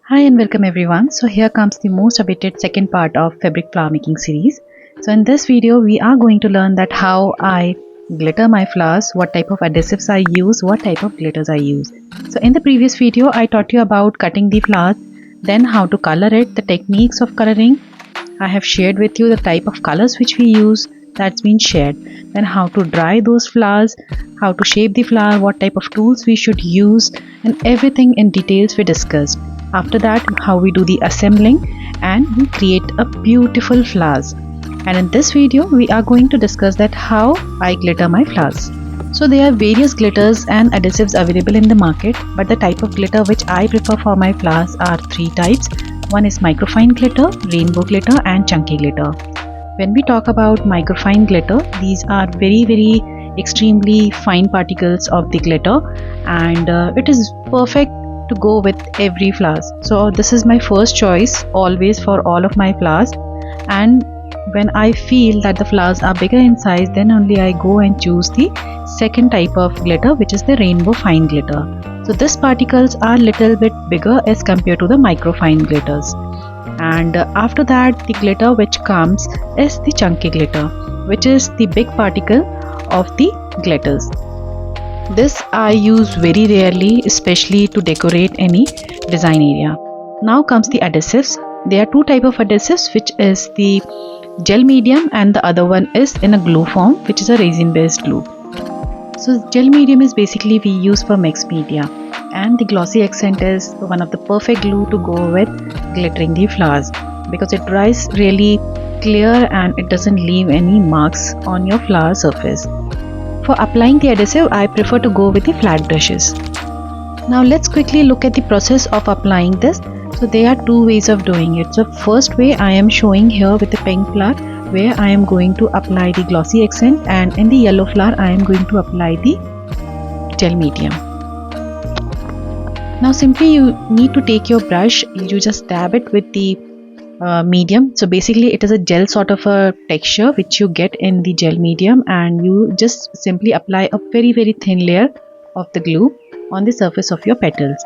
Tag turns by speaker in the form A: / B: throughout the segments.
A: Hi and welcome everyone. So here comes the most awaited second part of fabric flower making series. So in this video we are going to learn that how I glitter my flowers, what type of adhesives I use, what type of glitters I use. So in the previous video I taught you about cutting the flowers, then how to color it, the techniques of coloring. I have shared with you the type of colors which we use, that's been shared. Then how to dry those flowers, how to shape the flower, what type of tools we should use, and everything in details we discussed. After that, how we do the assembling and we create a beautiful flowers. And in this video we are going to discuss that how I glitter my flowers. So there are various glitters and adhesives available in the market, but the type of glitter which I prefer for my flowers are three types. One is microfine glitter, rainbow glitter and chunky glitter. When we talk about microfine glitter, these are very extremely fine particles of the glitter, and it is perfect to go with every flowers. So this is my first choice always for all of my flowers, and when I feel that the flowers are bigger in size, then only I go and choose the second type of glitter, which is the rainbow fine glitter. So these particles are little bit bigger as compared to the microfine glitters. And after that, the glitter which comes is the chunky glitter, which is the big particle of the glitters. This I use very rarely, especially to decorate any design area. Now comes the adhesives. There are two type of adhesives, which is the gel medium and the other one is in a glue form, which is a resin based glue. So gel medium is basically we use for mixed media, and the glossy accent is one of the perfect glue to go with glittering the flowers because it dries really clear and it doesn't leave any marks on your flower surface. For applying the adhesive, I prefer to go with the flat brushes. Now let's quickly look at the process of applying this. So there are two ways of doing it. So first way I am showing here with the pink flower, where I am going to apply the glossy accent, and in the yellow flower I am going to apply the gel medium. Now simply you need to take your brush, you just dab it with the medium. So basically it is a gel sort of a texture which you get in the gel medium, and you just simply apply a very thin layer of the glue on the surface of your petals.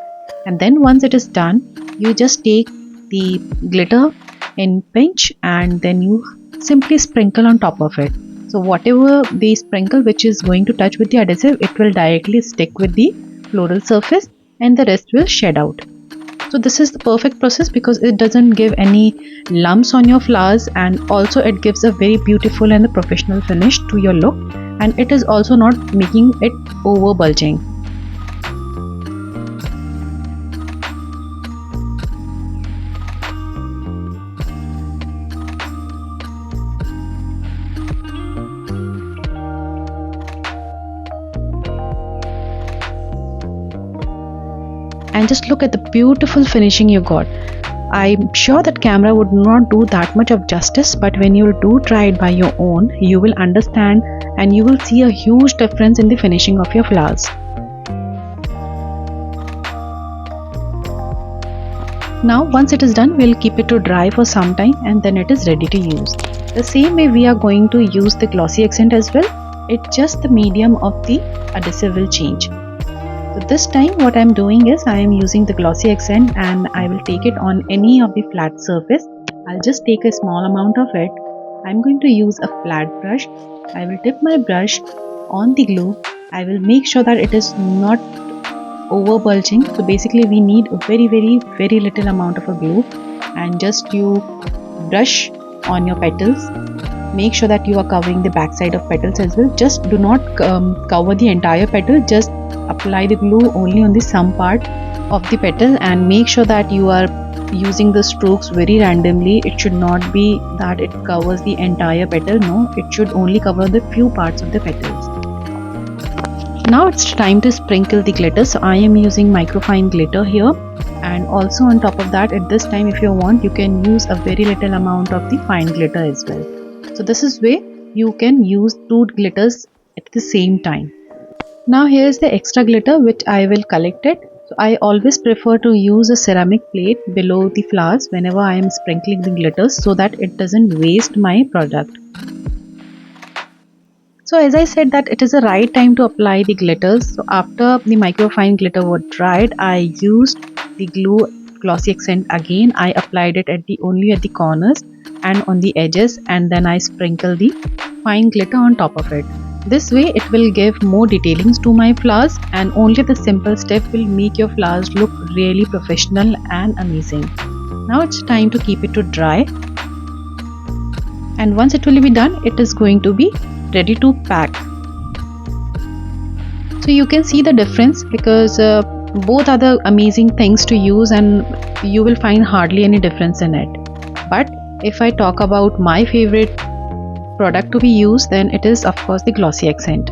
A: And then once it is done, you just take the glitter in pinch and then you simply sprinkle on top of it. So whatever the sprinkle which is going to touch with the adhesive, it will directly stick with the floral surface and the rest will shed out. So this is the perfect process because it doesn't give any lumps on your flowers, and also it gives a very beautiful and a professional finish to your look, and it is also not making it over bulging. And just look at the beautiful finishing you got. I'm sure that camera would not do that much of justice, but when you do try it by your own, you will understand and you will see a huge difference in the finishing of your flowers. Now once it is done, we'll keep it to dry for some time and then it is ready to use. The same way we are going to use the glossy accent as well. It's just the medium of the adhesive will change. So this time what I am doing is I am using the glossy accent and I will take it on any of the flat surface. I'll just take a small amount of it. I'm going to use a flat brush. I will dip my brush on the glue. I will make sure that it is not over bulging. So basically we need a very little amount of a glue, and just you brush on your petals. Make sure that you are covering the back side of petals as well. Just do not cover the entire petal, just apply the glue only on the some part of the petal, and make sure that you are using the strokes very randomly. It should not be that it covers the entire petal. No, it should only cover the few parts of the petals. Now it's time to sprinkle the glitter. So I am using microfine glitter here, and also on top of that, at this time if you want, you can use a very little amount of the fine glitter as well. So this is way you can use two glitters at the same time. Now here is the extra glitter which I will collect it. So I always prefer to use a ceramic plate below the flowers whenever I am sprinkling the glitters, so that it doesn't waste my product. So as I said that it is the right time to apply the glitters. So after the microfine glitter was dried, I used the glue glossy accent again, I applied it only at the corners and on the edges, and then I sprinkle the fine glitter on top of it. This way it will give more detailings to my flowers, and only the simple step will make your flowers look really professional and amazing. Now it's time to keep it to dry, and once it will be done, it is going to be ready to pack. So you can see the difference, because both are the amazing things to use and you will find hardly any difference in it. But if I talk about my favorite product to be used, then it is of course the glossy accent.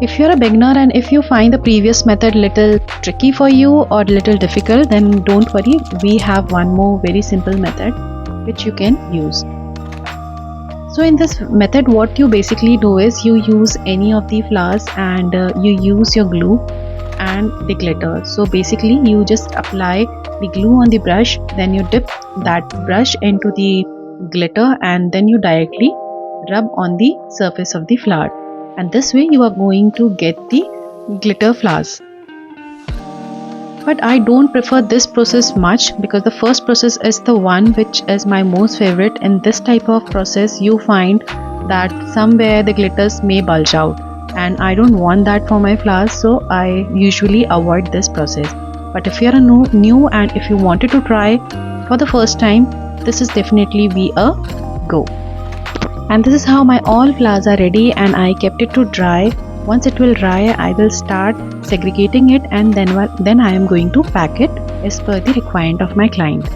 A: If you're a beginner and if you find the previous method little tricky for you or little difficult, then don't worry, we have one more very simple method which you can use. So in this method, what you basically do is you use any of the flowers and you use your glue and the glitter. So basically you just apply the glue on the brush, then you dip that brush into the glitter and then you directly rub on the surface of the flower, and this way you are going to get the glitter flowers. But I don't prefer this process much, because the first process is the one which is my most favorite. In this type of process you find that somewhere the glitters may bulge out, and I don't want that for my flowers, so I usually avoid this process. But if you are new and if you wanted to try for the first time, this is definitely be a go. And this is how my all flowers are ready, and I kept it to dry. Once it will dry, I will start segregating it, and then I am going to pack it as per the requirement of my client.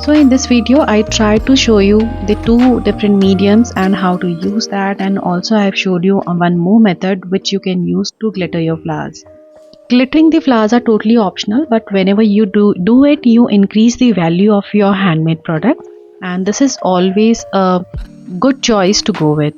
A: So in this video I tried to show you the two different mediums and how to use that, and also I have showed you one more method which you can use to glitter your flowers. Glittering the flowers are totally optional, but whenever you do it, you increase the value of your handmade product, and this is always a good choice to go with.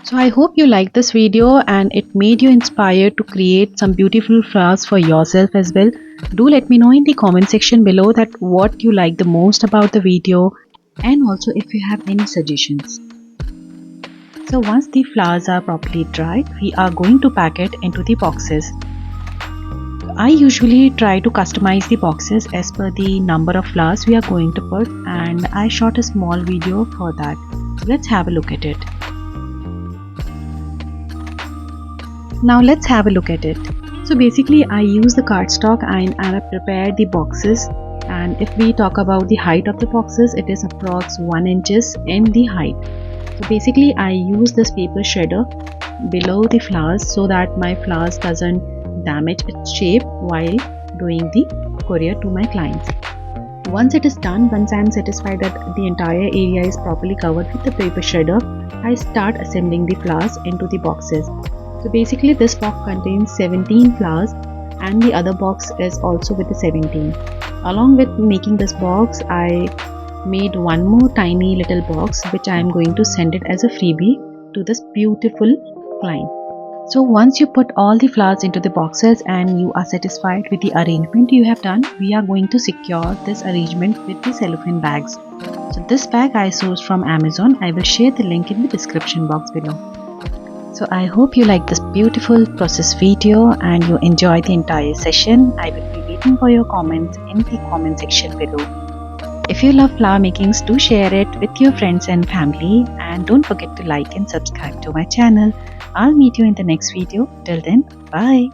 A: So I hope you liked this video and it made you inspired to create some beautiful flowers for yourself as well. Do let me know in the comment section below that what you like the most about the video, and also if you have any suggestions. So once the flowers are properly dried, we are going to pack it into the boxes. I usually try to customize the boxes as per the number of flowers we are going to put, and I shot a small video for that. So let's have a look at it. Now let's have a look at it. So basically I use the cardstock and I prepared the boxes, and if we talk about the height of the boxes, it is approx 1 inches in the height. So basically I use this paper shredder below the flowers so that my flowers doesn't damage its shape while doing the courier to my clients. Once it is done, once I am satisfied that the entire area is properly covered with the paper shredder, I start assembling the flowers into the boxes. So basically this box contains 17 flowers and the other box is also with the 17. Along with making this box, I made one more tiny little box which I am going to send it as a freebie to this beautiful client. So once you put all the flowers into the boxes and you are satisfied with the arrangement you have done, we are going to secure this arrangement with the cellophane bags. So this bag I sourced from Amazon. I will share the link in the description box below. So I hope you like this beautiful process video and you enjoy the entire session. I will be waiting for your comments in the comment section below. If you love flower makings, do share it with your friends and family, and don't forget to like and subscribe to my channel. I'll meet you in the next video. Till then, bye.